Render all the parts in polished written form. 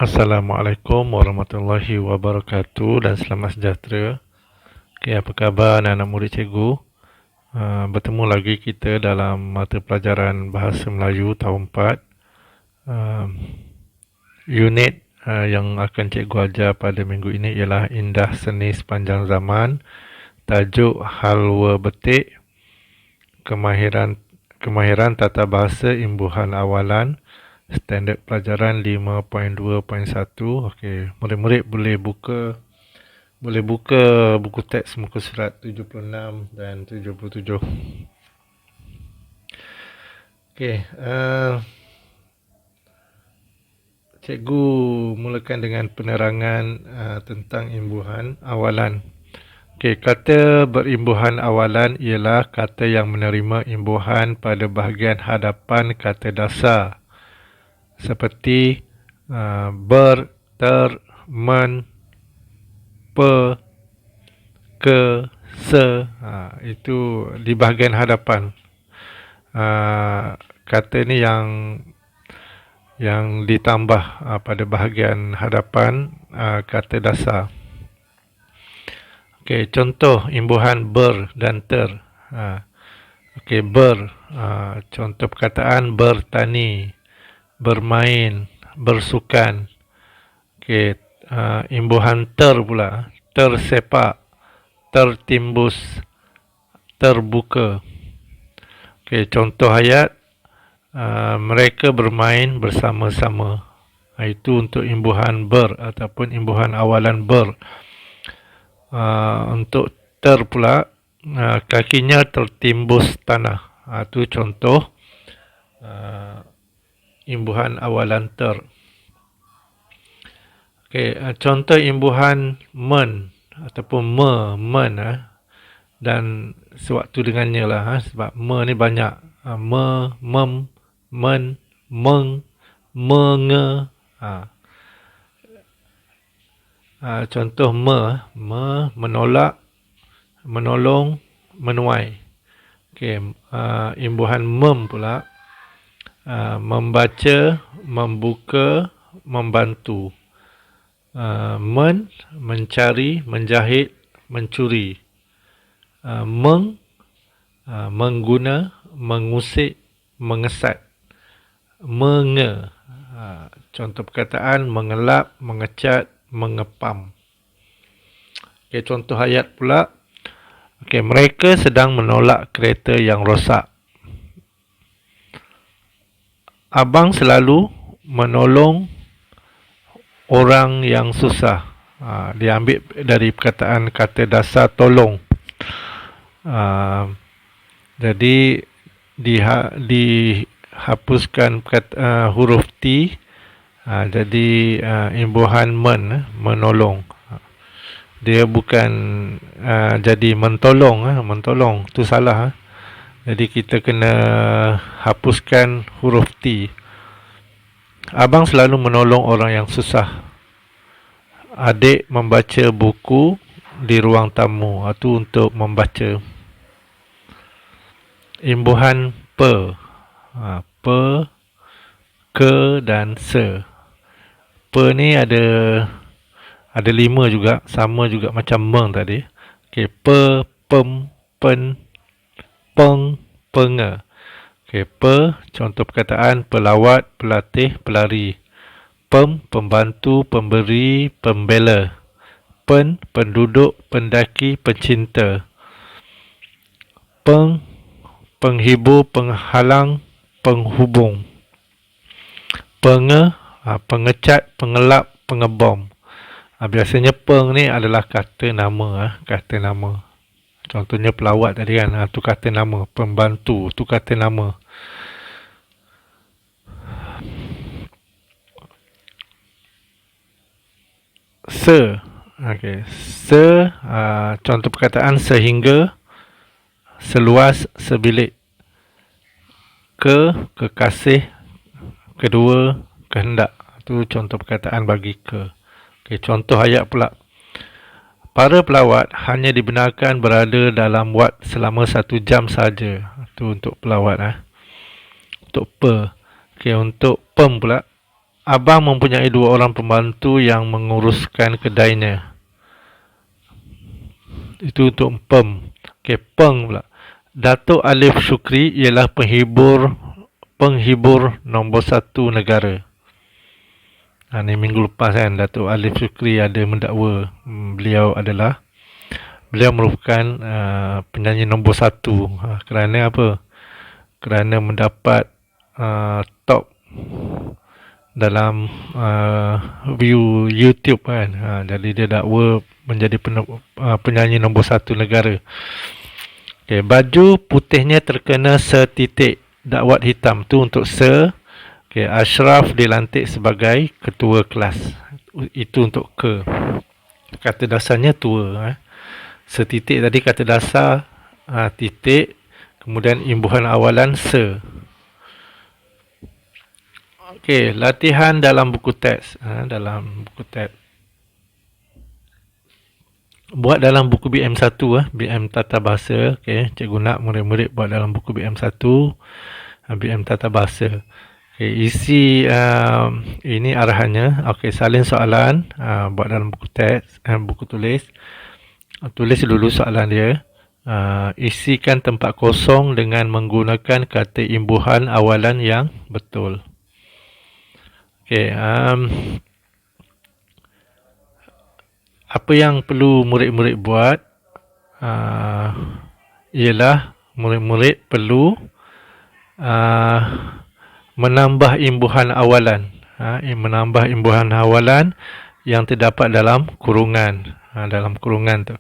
Assalamualaikum warahmatullahi wabarakatuh dan selamat sejahtera. Okay, apa khabar anak-anak murid cikgu? Bertemu lagi kita dalam mata pelajaran Bahasa Melayu tahun 4. Unit yang akan cikgu ajar pada minggu ini ialah Indah Seni Sepanjang Zaman. Tajuk Halwa Betik. Kemahiran Tata Bahasa Imbuhan Awalan. Standard pelajaran 5.2.1. Okey, murid-murid boleh buka buku teks muka surat 76 dan 77. Okey, cikgu mulakan dengan penerangan tentang imbuhan awalan. Okey, kata berimbuhan awalan ialah kata yang menerima imbuhan pada bahagian hadapan kata dasar seperti ber, ter, men, pe, ke, se. Itu di bahagian hadapan. Kata ni yang ditambah pada bahagian hadapan kata dasar. Okey, contoh imbuhan ber dan ter. Okey, ber. Contoh perkataan bertani, bermain, bersukan. Okey, imbuhan ter pula. Tersepak, tertimbus, terbuka. Okey, contoh ayat, mereka bermain bersama-sama. Itu untuk imbuhan ber ataupun imbuhan awalan ber. Untuk ter pula, kakinya tertimbus tanah. Itu contoh imbuhan awalan ter. Okey, contoh imbuhan men ataupun men dan sewaktu dengannya lah sebab ni banyak. Mem, men, meng, menge. Contoh menolak, menolong, menuai. Okey, imbuhan mem pula, membaca, membuka, membantu. Mencari, menjahit, mencuri. Mengguna, mengusik, mengesat. Menge, contoh perkataan mengelap, mengecat, mengepam. Okey, contoh ayat pula. Okey, mereka sedang menolak kereta yang rosak. Abang selalu menolong orang yang susah. Diambil dari perkataan kata dasar tolong. Jadi dihapuskan huruf T. Jadi imbuhan menolong. Dia bukan jadi mentolong. Itu salah. Jadi kita kena hapuskan huruf T. Abang selalu menolong orang yang susah. Adik membaca buku di ruang tamu. Itu untuk membaca. Imbuhan pe. Pe, ke dan se. Pe ni ada 5 juga. Sama juga macam meng tadi. Okey, pe, pem, pen, peng, penge. Okey, pe, contoh perkataan pelawat, pelatih, pelari. Pem, pembantu, pemberi, pembela. Pen, penduduk, pendaki, pencinta. Peng, penghibur, penghalang, penghubung. Penge, pengecat, pengelap, pengebom. Biasanya peng ni adalah kata nama. Kata nama. Contohnya pelawat tadi kan. Itu kata nama. Pembantu, itu kata nama. Se. Okey. Se, contoh perkataan sehingga, seluas, sebilik. Kekasih, kedua, kehendak. Itu contoh perkataan bagi ke. Okey, contoh ayat pula. Para pelawat hanya dibenarkan berada dalam wad selama 1 jam saja. Itu untuk pelawat. Untuk pe. Okey, untuk pem pula. abang mempunyai 2 orang pembantu yang menguruskan kedainya. Itu untuk pem. Okey, peng pula. Datuk Alif Shukri ialah penghibur nombor 1 negara. Ni minggu lepas kan, Datuk Alif Shukri ada mendakwa beliau merupakan penyanyi nombor 1. Kerana apa? Kerana mendapat top dalam view YouTube kan. Jadi dia dakwa menjadi penyanyi nombor 1 negara. Okay, baju putihnya terkena setitik dakwat hitam tu untuk se. Okay, Ashraf dilantik sebagai ketua kelas. Itu untuk ke. Kata dasarnya tua. Setitik tadi kata dasar, titik, kemudian imbuhan awalan se. Okey, latihan dalam buku teks. Dalam buku teks. Buat dalam buku BM1, BM Tata Bahasa. Okey, cikgu nak murid-murid buat dalam buku BM1, BM Tata Bahasa. Okay, isi ini arahannya. Okey, salin soalan, buat dalam buku teks, buku tulis. Tulis dulu soalan dia. Isikan tempat kosong dengan menggunakan kata imbuhan awalan yang betul. Okey, apa yang perlu murid-murid buat ialah murid-murid perlu menambah imbuhan awalan. Menambah imbuhan awalan yang terdapat dalam kurungan. Dalam kurungan tu.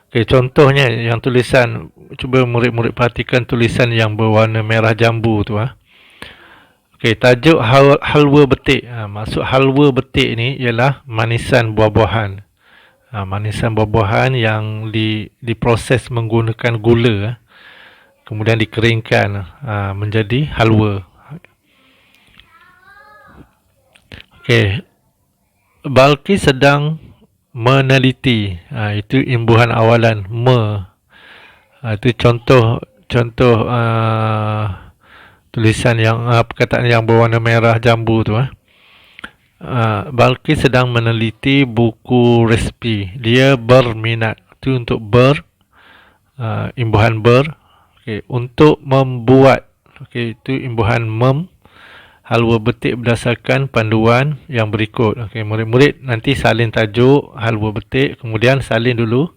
Okay, contohnya yang tulisan, cuba murid-murid perhatikan tulisan yang berwarna merah jambu tu. Okay, tajuk halwa betik. Maksud halwa betik ni ialah manisan buah-buahan. Manisan buah-buahan yang diproses menggunakan gula, kemudian dikeringkan menjadi halwa. Okey, Balqis sedang meneliti. Itu imbuhan awalan itu contoh tulisan yang perkataan yang berwarna merah jambu tu. Balqis sedang meneliti buku resipi. Dia berminat. Itu untuk imbuhan Okey, untuk membuat. Okey, itu imbuhan halwa betik berdasarkan panduan yang berikut. Okey, murid-murid nanti salin tajuk halwa betik, kemudian salin dulu.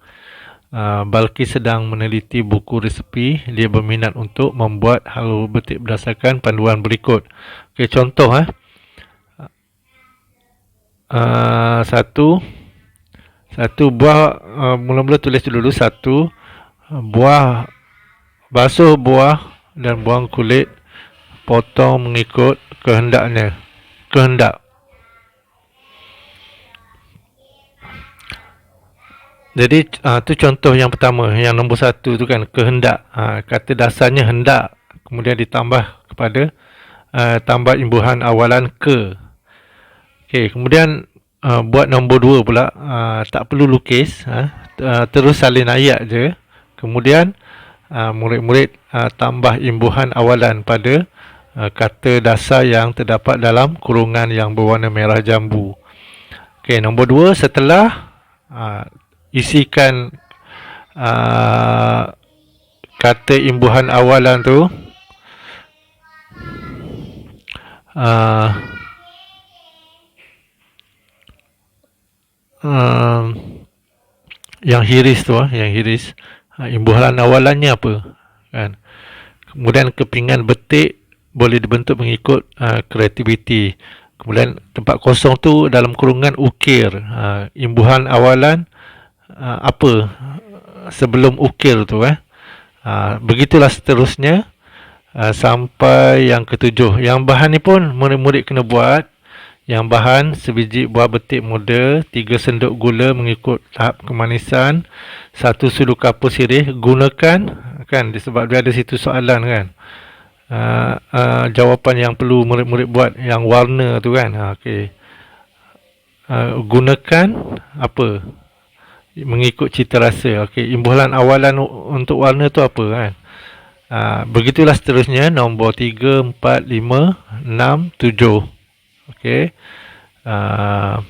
Balqis sedang meneliti buku resipi. Dia berminat untuk membuat halwa betik berdasarkan panduan berikut. Okey, contoh satu buah, mula-mula tulis dulu satu buah, basuh buah dan buang kulit, potong mengikut kehendak. Jadi tu contoh yang pertama, yang nombor 1 tu kan, kehendak. Kata dasarnya hendak, kemudian ditambah kepada tambah imbuhan awalan ke. Okey, kemudian buat nombor 2 pula, tak perlu lukis, terus salin ayat je. Kemudian murid-murid tambah imbuhan awalan pada kata dasar yang terdapat dalam kurungan yang berwarna merah jambu. Okey, nombor 2, setelah isikan kata imbuhan awalan tu, yang hiris tu, imbuhan awalannya apa kan. Kemudian kepingan betik boleh dibentuk mengikut kreativiti. Kemudian tempat kosong tu dalam kurungan ukir. Imbuhan awalan apa sebelum ukir tu. Begitulah seterusnya sampai yang ke-7. Yang bahan ni pun murid-murid kena buat. Yang bahan sebiji buah betik muda, 3 sendok gula mengikut tahap kemanisan, 1 sudu kapur sirih. Gunakan kan, sebab dia ada situ soalan kan. Jawapan yang perlu murid-murid buat yang warna tu kan. Okey. Gunakan apa? Mengikut cita rasa. Okey, imbuhan awalan untuk warna tu apa kan? Begitulah seterusnya, nombor 3, 4, 5, 6, 7. Okey. Uh,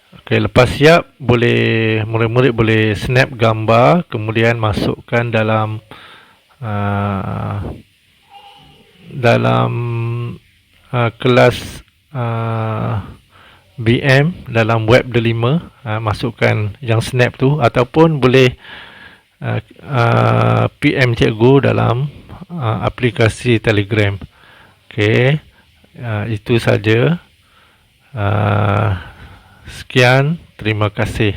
Okey, lepas siap, murid-murid boleh snap gambar, kemudian masukkan uh, dalam kelas BM dalam web delima, masukkan yang snap tu, ataupun boleh PM cikgu dalam aplikasi Telegram. Okey, itu saja. Sekian, terima kasih.